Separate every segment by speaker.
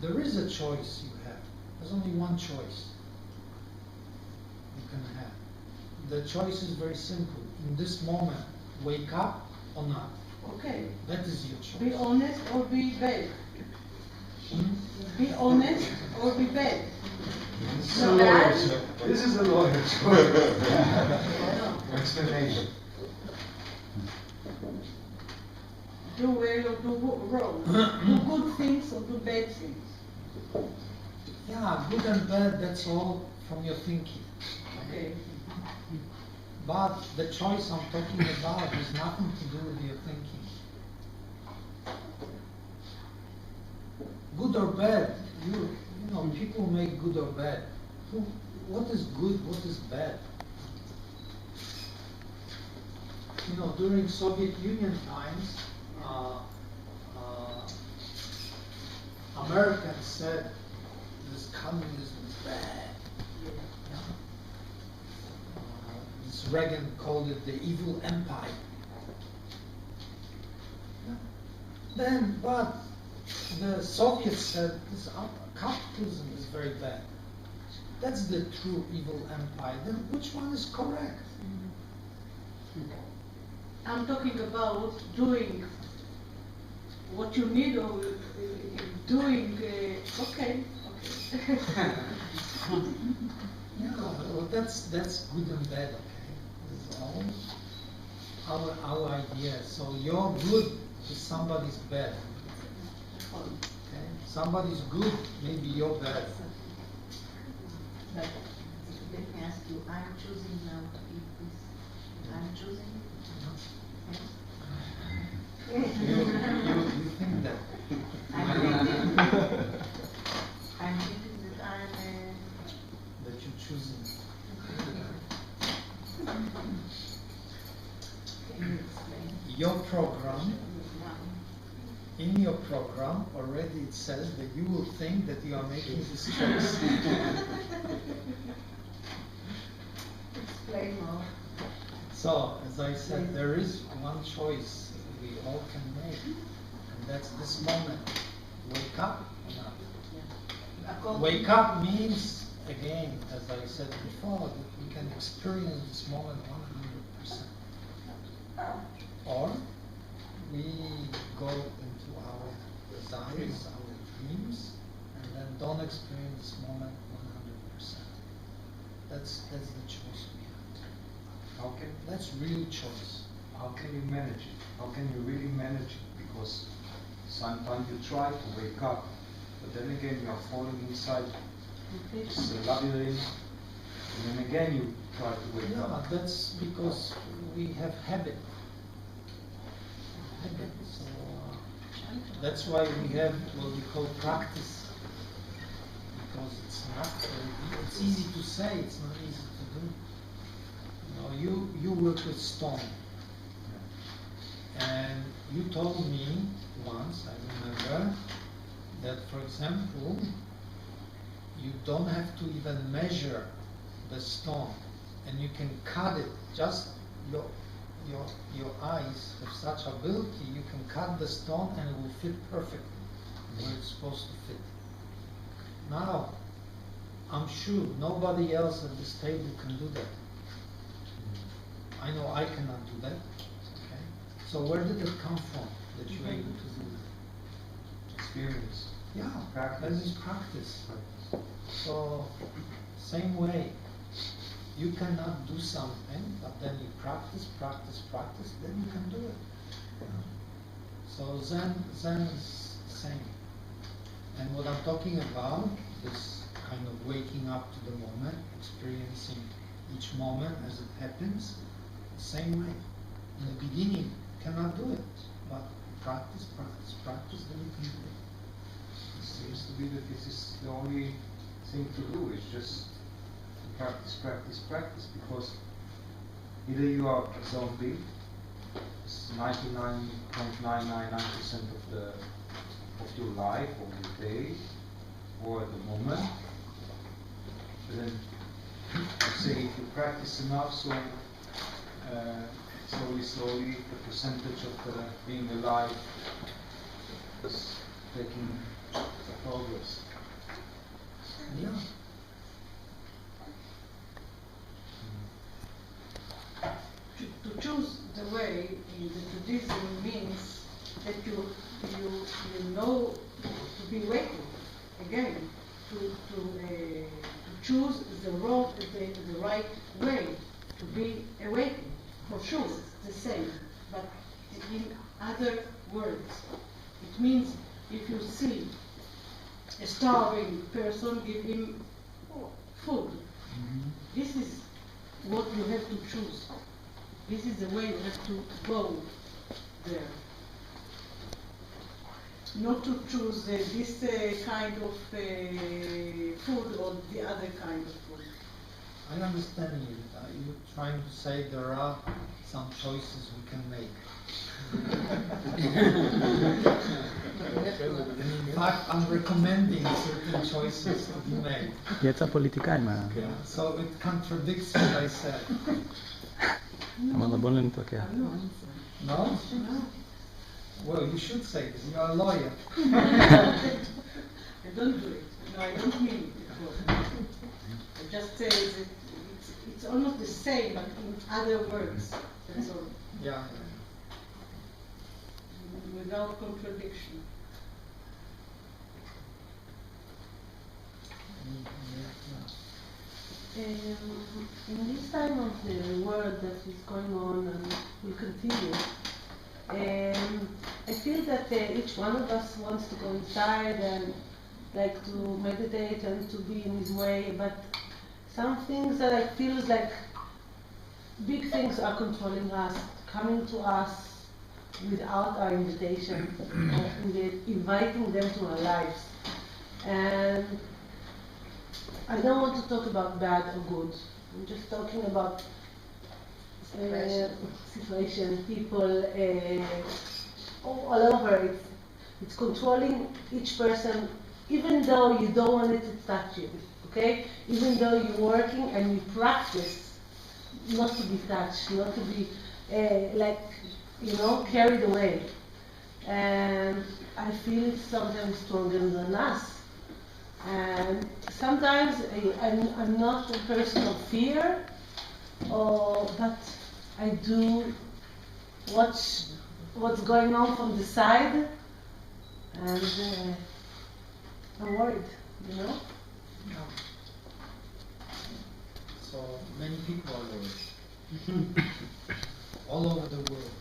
Speaker 1: there is a choice you have. There's only one choice you can have. The choice is very simple. In this moment, wake up or not.
Speaker 2: Okay.
Speaker 1: That is your choice.
Speaker 2: Be honest or be bad. Be honest or be bad.
Speaker 3: This is a lawyer explanation.
Speaker 2: Do well or do wrong. Do good things or do bad things.
Speaker 1: Yeah, good and bad, that's all from your thinking.
Speaker 2: Okay.
Speaker 1: But the choice I'm talking about has nothing to do with your thinking. Good or bad, you know, people make good or bad. What is good, what is bad? You know, during Soviet Union times, Americans said this communism is bad. This Reagan called it the evil empire. Then, but the Soviets said this capitalism is very bad. That's the true evil empire. Then which one is correct?
Speaker 2: I'm talking about doing what you need or doing, okay.
Speaker 1: Yeah, well, that's good and bad, okay? This is all our idea. So your good is somebody's bad. Okay? Somebody's good, maybe you're bad.
Speaker 4: But let me ask you, I'm choosing now to eat this. I'm choosing.
Speaker 1: You think that?
Speaker 4: I'm thinking that I'm.
Speaker 1: That you're choosing.
Speaker 4: Can you explain?
Speaker 1: Your program, in your program, already it says that you will think that you are making this choice.
Speaker 4: Explain more.
Speaker 1: So, as I said, there is one choice we all can make, and that's this moment. Wake up or not? Wake up means, again, as I said before, that we can experience this moment 100%. Or we go into our desires, our dreams, and then don't experience this moment 100%. That's the choice we have. That's real choice.
Speaker 3: How can you manage it? How can you really manage it? Because sometimes you try to wake up, but then again you are falling inside this labyrinth, and then again you try to wake up.
Speaker 1: Yeah, that's because we have habit. So that's why we have what we call practice. Because it's not, it's easy to say, it's not easy to do. You know, you work with stone. And you told me once, I remember, that for example, you don't have to even measure the stone, and you can cut it. Just your eyes have such ability, you can cut the stone and it will fit perfectly where it's supposed to fit. Now, I'm sure nobody else at this table can do that. I know I cannot do that. Okay? So where did it come from that you're able to do that?
Speaker 3: Experience.
Speaker 1: Yeah,
Speaker 3: Practice.
Speaker 1: that is practice. So, same way. You cannot do something, but then you practice, then you can do it. So Zen is the same. And what I'm talking about is kind of waking up to the moment, experiencing each moment as it happens, the same way. In the beginning, you cannot do it, but practice, then you can do it.
Speaker 3: It seems to be that this is the only thing to do, it's just practice, because either you are a zombie, it's 99.999% of your life, of your day, or at the moment. But then I say if you practice enough, so slowly the percentage of being alive is taking
Speaker 5: progress.
Speaker 1: Yeah.
Speaker 2: To choose the way in the Buddhism means that you know to be waking again, to choose the right way to be awakened. For sure, it's the same, but in other words. It means if you see a starving person, give him food. This is what you have to choose. This is the way you have to go there. Not to choose this kind of food or the other kind of food.
Speaker 1: I understand you. You're trying to say there are some choices we can make. In fact, I'm recommending certain choices to be made.
Speaker 6: יצא פוליטיקאי מה...
Speaker 1: So it contradicts what I said.
Speaker 6: אמרנו בוא לא נתווכח.
Speaker 1: No? Well, you should say this. You are a lawyer.
Speaker 2: I don't do it. No, I don't mean it. I just say that it's almost the same, but in other words. That's all.
Speaker 1: Yeah.
Speaker 2: Without contradiction.
Speaker 7: In this time of the world that is going on and will continue, I feel that each one of us wants to go inside and like to meditate and to be in his way, but some things that I feel is like big things are controlling us, coming to us without our invitation, inviting them to our lives. And I don't want to talk about bad or good. I'm just talking about situation, people all over. It's controlling each person, even though you don't want it to touch you. Okay, even though you're working and you practice not to be touched, not to be carried away. And I feel it's sometimes stronger than us. And sometimes I'm not a person of fear, but I do watch what's going on from the side, and I'm worried,
Speaker 1: Yeah. So many people are worried. All over the world.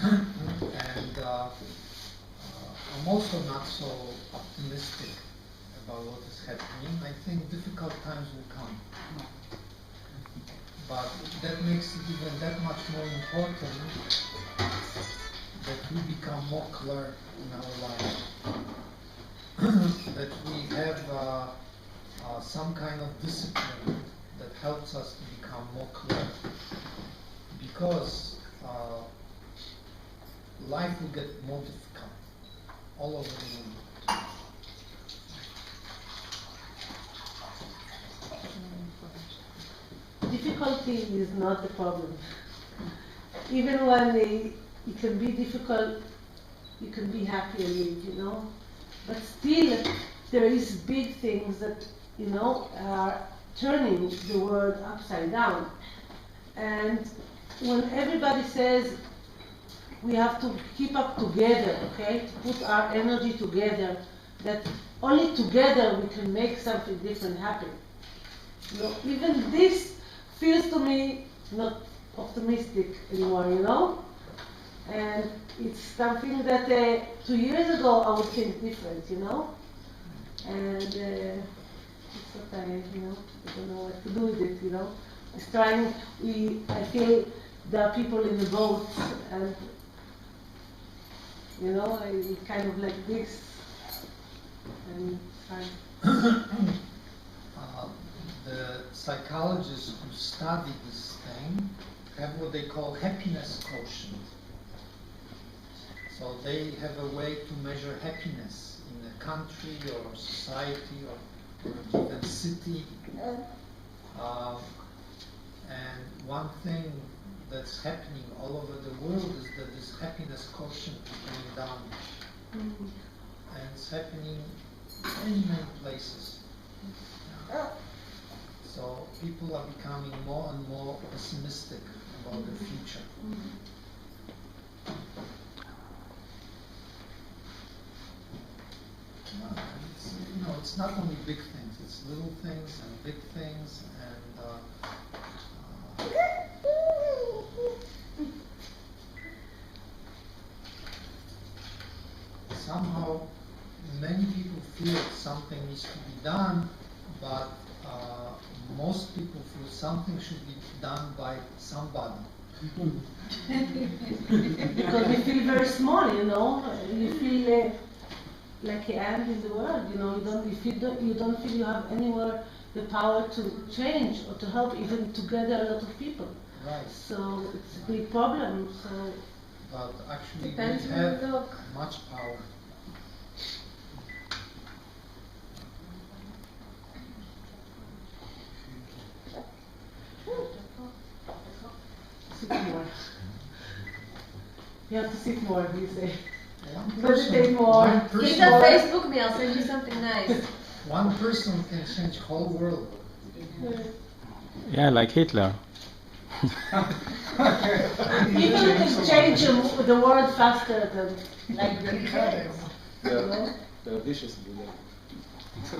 Speaker 1: And I'm also not so optimistic about what is happening. I think difficult times will come. But that makes it even that much more important that we become more clear in our lives. That we have some kind of discipline that helps us to become more clear. Because life will get more difficult all over the world.
Speaker 7: difficulty is not the problem. Even when it can be difficult, you can be happy and live, you know. But still, there is big things that, you know, are turning the world upside down. And when everybody says we have to keep up together, okay, to put our energy together, that only together we can make something different happen. You know, even this feels to me not optimistic anymore, you know? And it's something that 2 years ago I would think different, you know? And it's what I don't know what to do with it, you know? It's trying, I feel there are people in the boat and, you know, I kind of like this. And
Speaker 1: the psychologists who study this thing have what they call happiness quotient. So they have a way to measure happiness in a country or society or a given city. And one thing that's happening all over the world is that this happiness quotient is going down. And it's happening many, many places. Yeah. So people are becoming more and more pessimistic about the future. Yeah, it's, you know, it's not only big things, it's little things and big things, and somehow many people feel something needs to be done, but most people feel something should be done by somebody.
Speaker 7: Because you feel very small, you know. You feel like an ant in the world, you know. You don't feel you have anywhere the power to change or to help, even to gather a lot of people.
Speaker 1: Right.
Speaker 7: So it's a big problem. So
Speaker 1: But actually
Speaker 5: Depends
Speaker 1: we
Speaker 5: where
Speaker 1: have
Speaker 5: you look.
Speaker 1: much power.
Speaker 7: sit more. You have to sit more, you say.
Speaker 1: One
Speaker 7: Meditate more.
Speaker 1: one
Speaker 5: Please
Speaker 1: person,
Speaker 5: on Facebook me, I'll send you something nice.
Speaker 1: one person can change whole world.
Speaker 6: Yeah, like Hitler.
Speaker 7: People can change the world faster than
Speaker 5: Like the brothers.
Speaker 7: you know.
Speaker 8: They're vicious with that.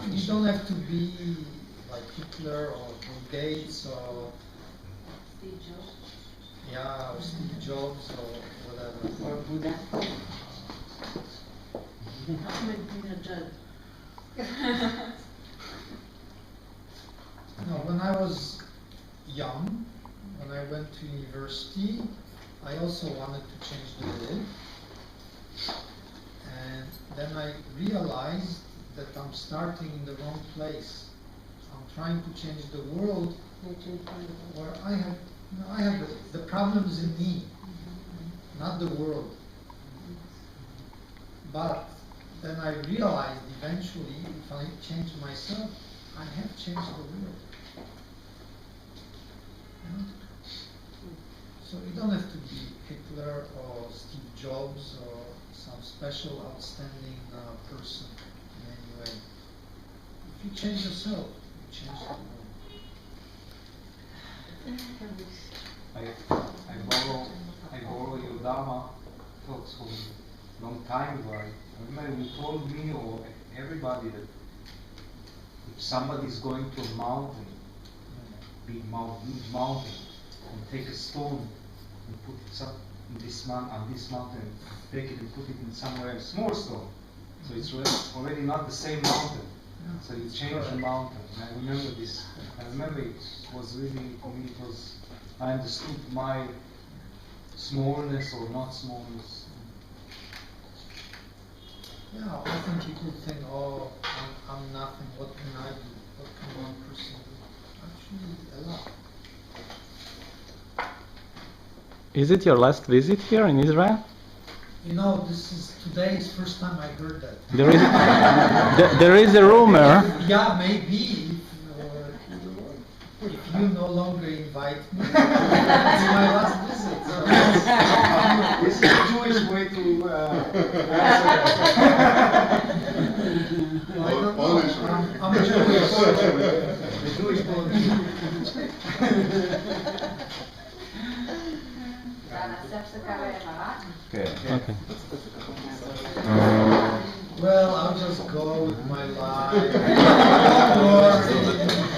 Speaker 1: You don't have to be like Hitler or Bill Gates or
Speaker 4: Steve Jobs.
Speaker 1: yeah, or Steve Jobs or whatever.
Speaker 4: Or Buddha. Ahmed Ahmed.
Speaker 1: No, when I was young, when I went to university, I also wanted to change the world. And then I realized that I'm starting in the wrong place. I'm trying to change the world where I have, you know, I have the problems in me, not the world. But then I realized eventually, if I change myself, I have changed the world. Yeah? So you don't have to be Hitler or Steve Jobs or some special, outstanding person in any way. If you change yourself, you change the world.
Speaker 3: I borrow your Dharma thoughts from a long time ago. I remember you told me or everybody that if somebody is going to a mountain, huge mountain, and take a stone and put it up in this on this mountain, take it and put it in somewhere small stone. So it's already not the same mountain. So you change the mountain. And I remember this. I remember it was really, for me, it was, I understood my smallness or not smallness.
Speaker 1: Yeah, often people think, oh, I'm nothing, what can I do? What can one person do? Actually, a lot.
Speaker 6: Is it your last visit here in Israel?
Speaker 1: You know, today is first time I heard that.
Speaker 6: There is a rumor.
Speaker 1: Yeah, maybe if you no longer invite me, it's my last visit. So.
Speaker 3: This is a Jewish way to answer
Speaker 1: I don't know. I'm Jewish. The Jewish
Speaker 6: Okay.
Speaker 1: Well, I'll just go with my life. Don't worry.